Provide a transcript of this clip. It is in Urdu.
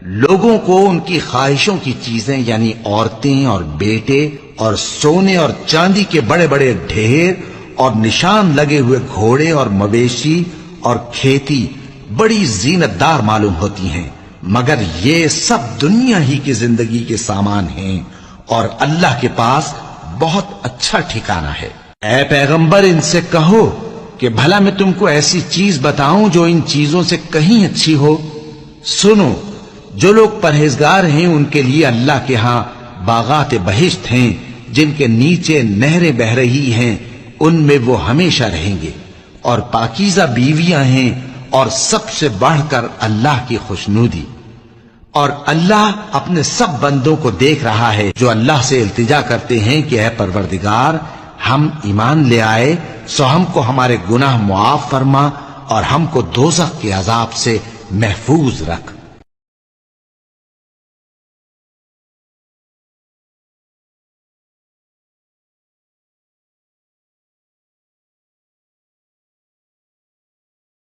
لوگوں کو ان کی خواہشوں کی چیزیں یعنی عورتیں اور بیٹے اور سونے اور چاندی کے بڑے بڑے ڈھیر اور نشان لگے ہوئے گھوڑے اور مویشی اور کھیتی بڑی زینت دار معلوم ہوتی ہیں، مگر یہ سب دنیا ہی کی زندگی کے سامان ہیں اور اللہ کے پاس بہت اچھا ٹھکانہ ہے۔ اے پیغمبر ان سے کہو کہ بھلا میں تم کو ایسی چیز بتاؤں جو ان چیزوں سے کہیں اچھی ہو؟ سنو، جو لوگ پرہیزگار ہیں ان کے لیے اللہ کے ہاں باغات بہشت ہیں جن کے نیچے نہریں بہ رہی ہیں، ان میں وہ ہمیشہ رہیں گے، اور پاکیزہ بیویاں ہیں، اور سب سے بڑھ کر اللہ کی خوشنودی۔ اور اللہ اپنے سب بندوں کو دیکھ رہا ہے جو اللہ سے التجا کرتے ہیں کہ اے پروردگار، ہم ایمان لے آئے سو ہم کو ہمارے گناہ معاف فرما اور ہم کو دوزخ کے عذاب سے محفوظ رکھ۔